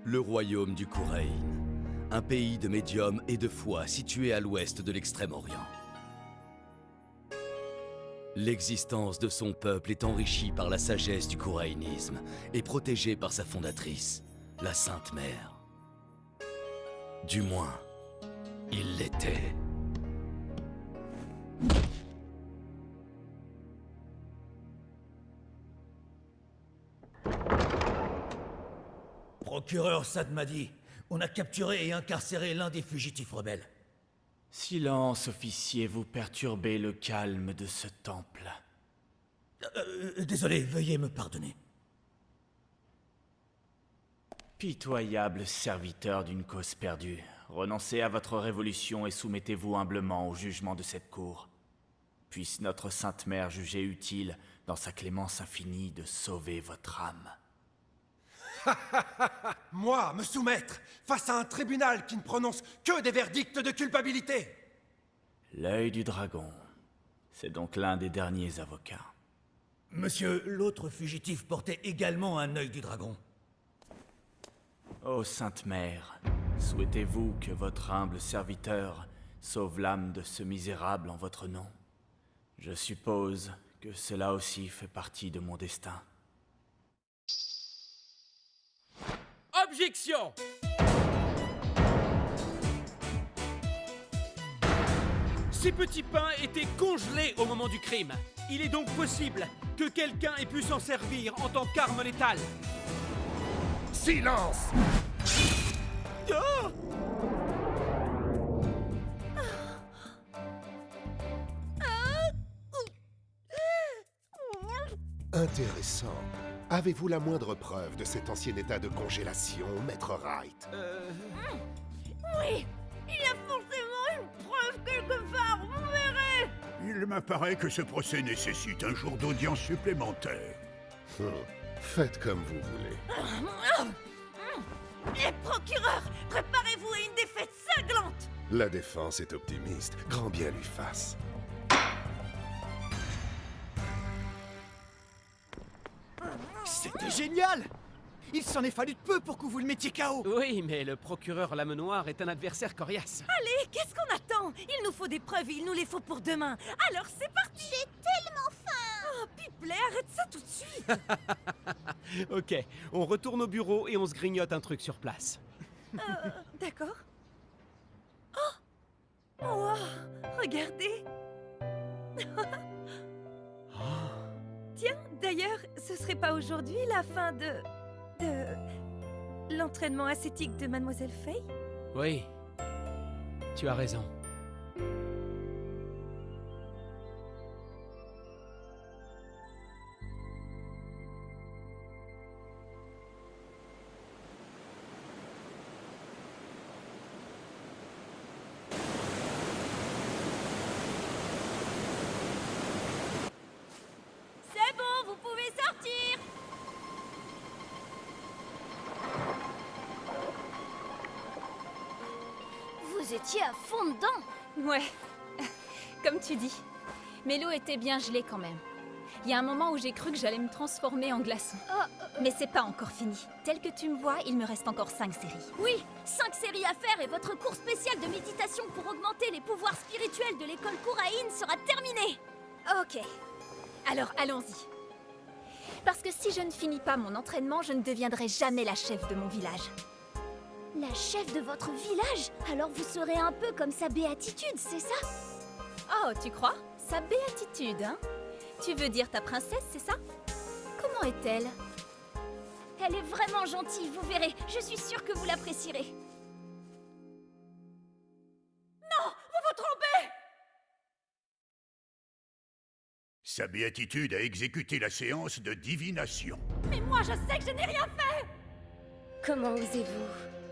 Le royaume du Khurain, un pays de médiums et de foi situé à l'ouest de l'Extrême-Orient. L'existence de son peuple est enrichie par la sagesse du khourainisme et protégée par sa fondatrice, la Sainte Mère. Du moins, il l'était. Procureur Sadmadi, on a capturé et incarcéré l'un des fugitifs rebelles. Silence, officier, vous perturbez le calme de ce temple. Désolé, veuillez me pardonner. Pitoyable serviteur d'une cause perdue, renoncez à votre révolution et soumettez-vous humblement au jugement de cette cour. Puisse notre Sainte Mère juger utile, dans sa clémence infinie, de sauver votre âme. Moi, me soumettre face à un tribunal qui ne prononce que des verdicts de culpabilité. L'œil du dragon. C'est donc l'un des derniers avocats. Monsieur, l'autre fugitif portait également un œil du dragon. Ô Sainte Mère, souhaitez-vous que votre humble serviteur sauve l'âme de ce misérable en votre nom? Je suppose que cela aussi fait partie de mon destin. Objection! Ces petits pains étaient congelés au moment du crime. Il est donc possible que quelqu'un ait pu s'en servir en tant qu'arme létale. Silence! Oh! Intéressant. Avez-vous la moindre preuve de cet ancien état de congélation, Maître Wright? Oui, il a forcément une preuve quelque part, vous verrez. Il m'apparaît que ce procès nécessite un jour d'audience supplémentaire. Faites comme vous voulez. Les procureurs, préparez-vous à une défaite cinglante. La défense est optimiste. Grand bien lui fasse. C'était génial! Il s'en est fallu de peu pour que vous le mettiez KO! Oui, mais le procureur Lame Noire est un adversaire coriace. Allez, qu'est-ce qu'on attend? Il nous faut des preuves et il nous les faut pour demain. Alors c'est parti! J'ai tellement faim! Oh, Piplet, arrête ça tout de suite! Ok, on retourne au bureau et on se grignote un truc sur place. D'accord. Oh! Wow! Regardez! Tiens, d'ailleurs, ce serait pas aujourd'hui la fin de l'entraînement ascétique de Mademoiselle Faye? Oui, tu as raison. C'est bon, vous pouvez sortir! Vous étiez à fond dedans. Ouais, comme tu dis. Mais l'eau était bien gelée quand même. Il y a un moment où j'ai cru que j'allais me transformer en glaçon. Mais c'est pas encore fini. Tel que tu me vois, il me reste encore 5 séries. Oui, 5 séries à faire et votre cours spécial de méditation pour augmenter les pouvoirs spirituels de l'école Khurain sera terminé. Ok. Alors allons-y. Parce que si je ne finis pas mon entraînement, je ne deviendrai jamais la chef de mon village. La chef de votre village? Alors vous serez un peu comme sa béatitude, c'est ça? Oh, tu crois? Sa béatitude, hein? Tu veux dire ta princesse, c'est ça? Comment est-elle? Elle est vraiment gentille, vous verrez. Je suis sûre que vous l'apprécierez. Non, vous vous trompez! Sa béatitude a exécuté la séance de divination. Mais moi, je sais que je n'ai rien fait! Comment osez-vous?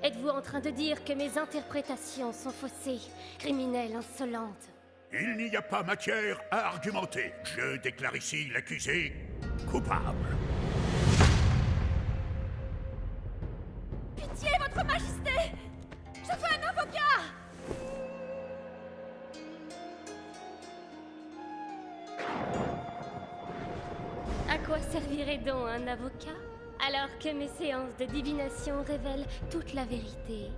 Êtes-vous en train de dire que mes interprétations sont faussées, criminelle insolente? Il n'y a pas matière à argumenter. Je déclare ici l'accusé coupable. Pitié, votre majesté! Je veux un avocat! À quoi servirait donc un avocat? Alors que mes séances de divination révèlent toute la vérité.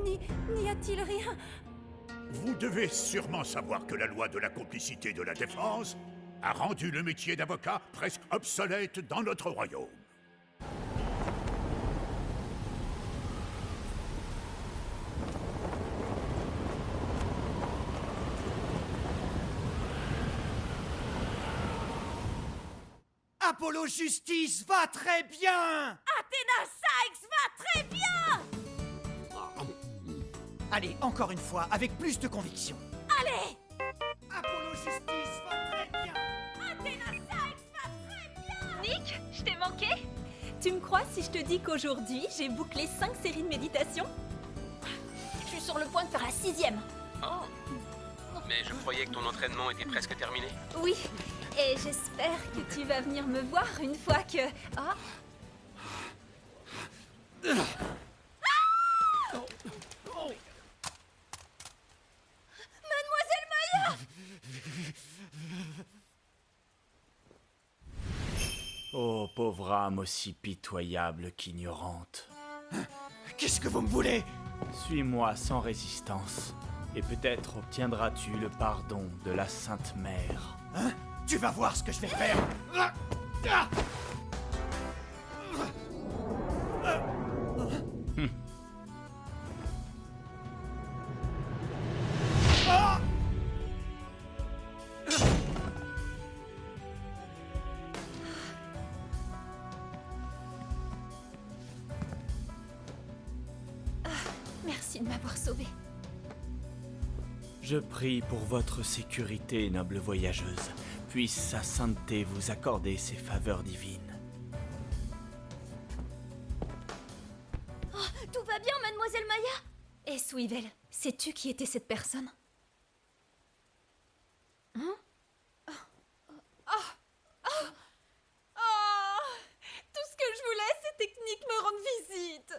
N'y a-t-il rien? Vous devez sûrement savoir que la loi de la complicité de la défense a rendu le métier d'avocat presque obsolète dans notre royaume. Apollo Justice va très bien! Athéna Sykes va très bien! Allez, encore une fois, avec plus de conviction. Allez! Apollo Justice va très bien! Athéna Sykes va très bien! Nick, je t'ai manqué? Tu me crois si je te dis qu'aujourd'hui, j'ai bouclé 5 séries de méditation? Je suis sur le point de faire la 6e. Oh! Mais je croyais que ton entraînement était presque terminé. Oui, et j'espère que tu vas venir me voir une fois que... Oh. Mademoiselle Maya! Oh, pauvre âme aussi pitoyable qu'ignorante. Qu'est-ce que vous me voulez? Suis-moi sans résistance, et peut-être obtiendras-tu le pardon de la Sainte Mère. Hein? Tu vas voir ce que je vais faire! Merci de m'avoir sauvé. Je prie pour votre sécurité, noble voyageuse. Puisse sa sainteté vous accorder ses faveurs divines. Oh, tout va bien, mademoiselle Maya? Et Swivel, sais-tu qui était cette personne? Hein? Tout ce que je voulais, c'était que Nick me rende visite.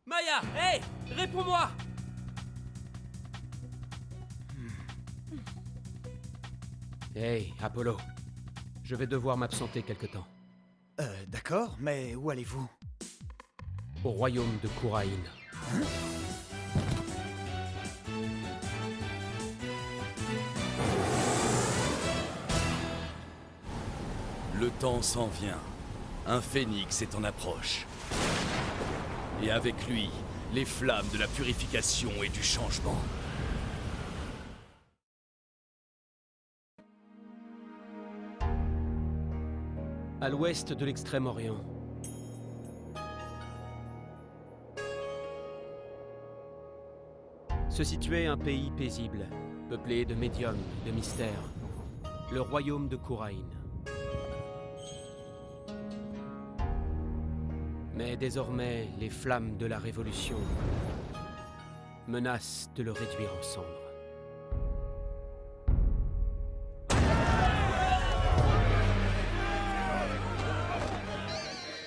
Maya, hé! Réponds-moi! Hey, Apollo. Je vais devoir m'absenter quelque temps. D'accord, mais où allez-vous? Au royaume de Khurain. Le temps s'en vient. Un phénix est en approche. Et avec lui, les flammes de la purification et du changement. À l'ouest de l'Extrême-Orient. Se situait un pays paisible, peuplé de médiums, de mystères. Le royaume de Khurain. Mais désormais, les flammes de la Révolution menacent de le réduire en cendres.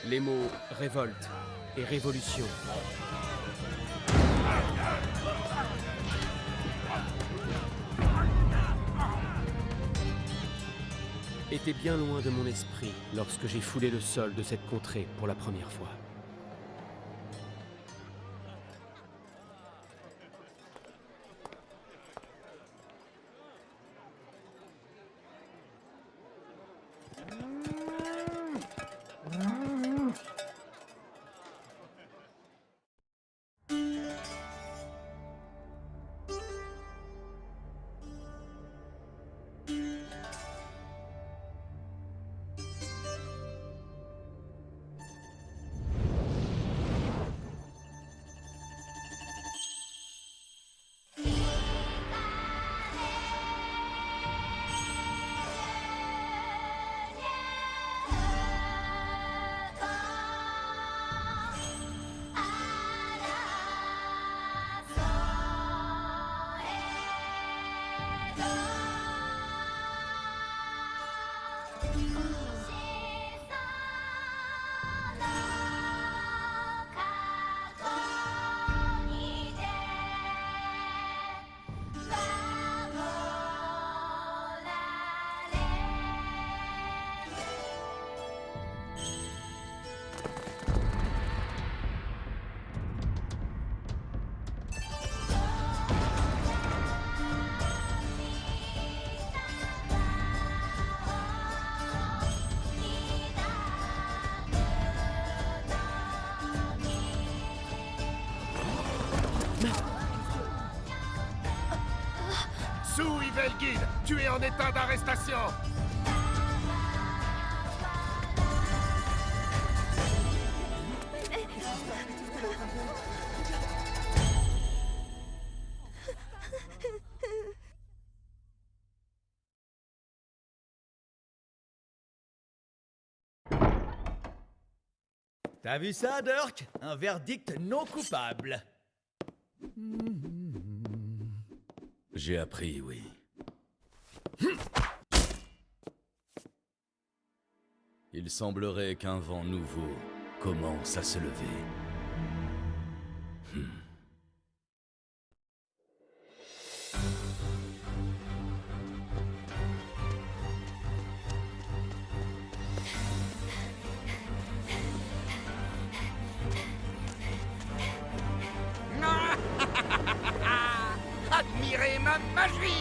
Les mots « révolte » et « révolution » étaient bien loin de mon esprit lorsque j'ai foulé le sol de cette contrée pour la première fois. Velguide, tu es en état d'arrestation. T'as vu ça, Dirk? Un verdict non coupable. J'ai appris, oui. Il semblerait qu'un vent nouveau commence à se lever. Admirez ma magie!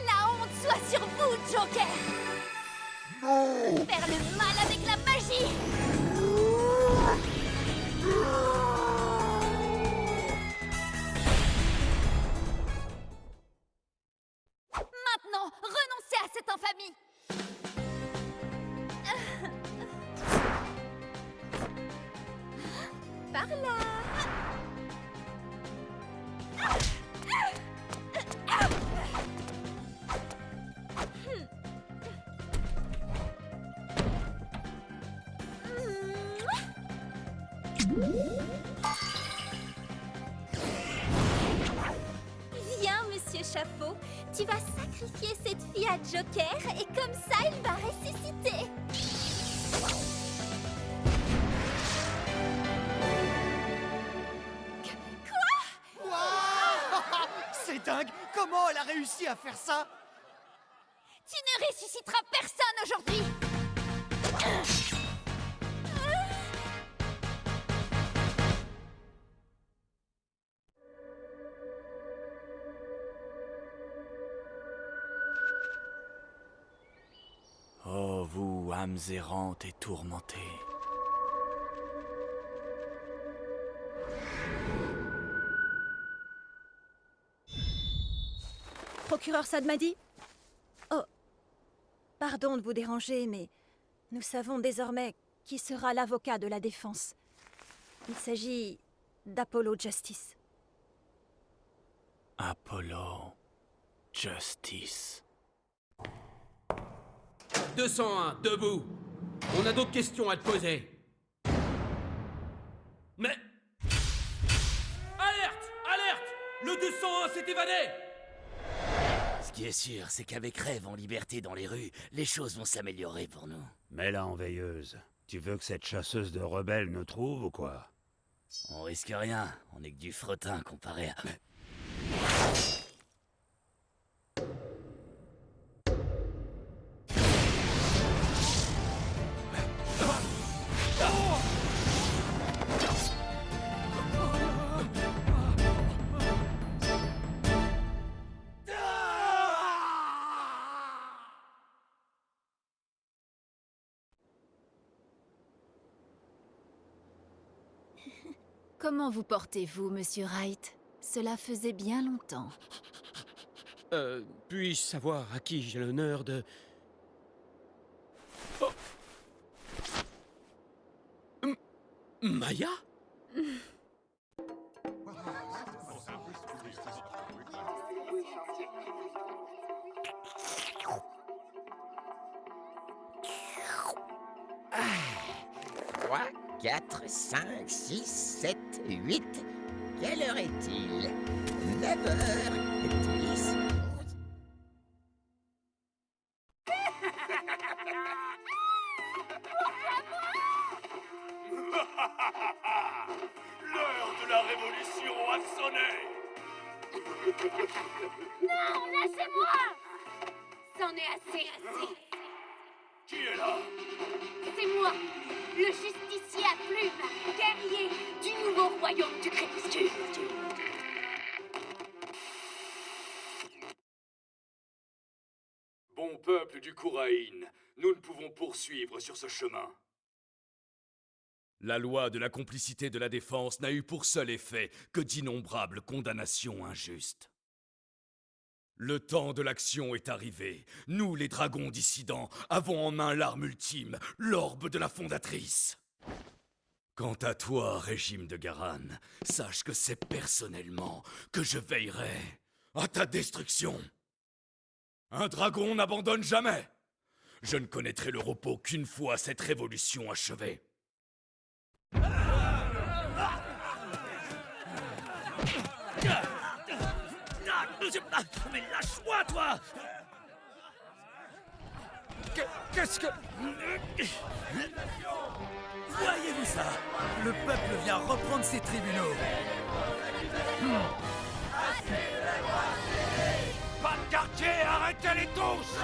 La honte soit sur vous, Joker! Non! Faire le mal avec la magie! Maintenant, renoncez à cette infamie! Par là! Viens, monsieur Chapeau. Tu vas sacrifier cette fille à Joker et comme ça, il va ressusciter. C'est dingue! Comment elle a réussi à faire ça? Tu ne ressusciteras personne aujourd'hui! Oh, vous, âmes errantes et tourmentées. Procureur Sadmadi? Oh, pardon de vous déranger, mais nous savons désormais qui sera l'avocat de la défense. Il s'agit d'Apollo Justice. Apollo Justice. 201, debout. On a d'autres questions à te poser. Mais... Alerte! Alerte! Le 201 s'est évadé! Ce qui est sûr, c'est qu'avec Rêve en liberté dans les rues, les choses vont s'améliorer pour nous. Mets-la en veilleuse. Tu veux que cette chasseuse de rebelles nous trouve ou quoi? On risque rien, on est que du fretin comparé à... Comment vous portez-vous, monsieur Wright? Cela faisait bien longtemps. Puis-je savoir à qui j'ai l'honneur de... Oh. Maya? Ah. 3, 4, 5, 6, 7, 8. Quelle heure est-il? 9h10. L'heure de la révolution a sonné. Non, lâchez-moi! C'en est assez, assez. Qui est là? C'est moi, le justicier à plumes, guerrier du nouveau royaume du crépuscule. peuple du Khuraïn, nous ne pouvons poursuivre sur ce chemin. La loi de la complicité de la défense n'a eu pour seul effet que d'innombrables condamnations injustes. Le temps de l'action est arrivé. Nous, les dragons dissidents, avons en main l'arme ultime, l'orbe de la fondatrice. Quant à toi, régime de Garan, sache que c'est personnellement que je veillerai à ta destruction. Un dragon n'abandonne jamais. Je ne connaîtrai le repos qu'une fois cette révolution achevée. Mais lâche-moi, toi! Qu'est-ce que... Voyez-vous ça? Le peuple vient reprendre ses tribunaux. Pas de quartier, arrêtez-les tous!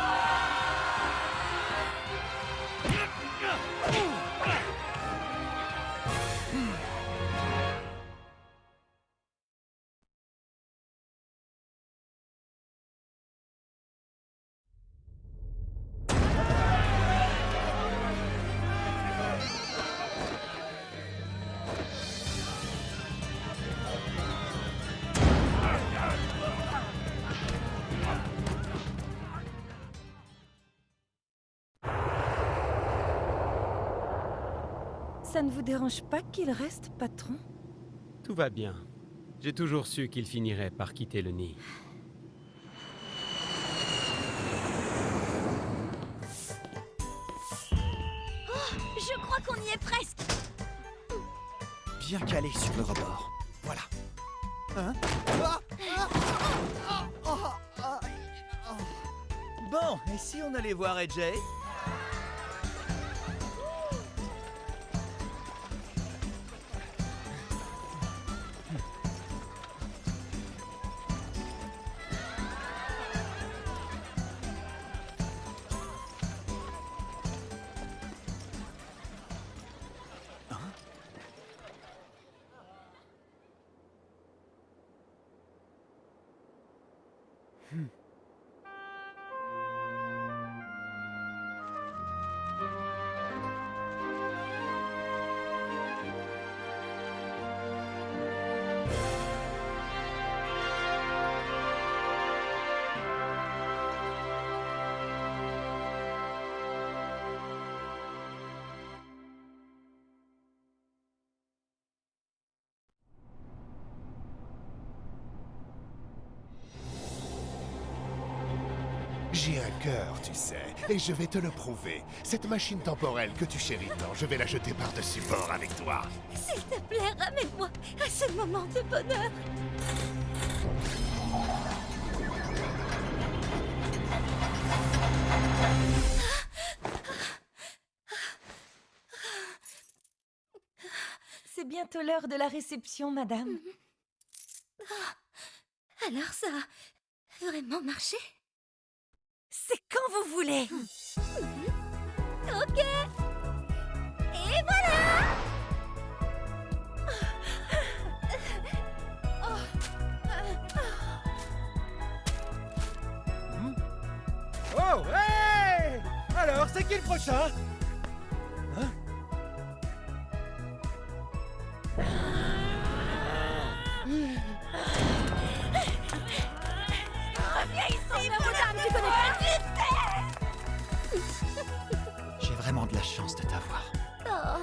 Ça ne vous dérange pas qu'il reste, patron? Tout va bien. J'ai toujours su qu'il finirait par quitter le nid. Oh, je crois qu'on y est presque. Bien calé sur le rebord. Voilà. Hein? Bon, et si on allait voir AJ? J'ai un cœur, tu sais, et je vais te le prouver. Cette machine temporelle que tu chéris tant, je vais la jeter par-dessus bord avec toi. S'il te plaît, ramène-moi à ce moment de bonheur. C'est bientôt l'heure de la réception, madame. Alors ça a vraiment marché? C'est quand vous voulez. Ok. Et voilà. Oh, hey! Alors, c'est qui le prochain? Hein? Reviens ici, madame, tu connais pas J'ai vraiment de la chance de t'avoir. Oh.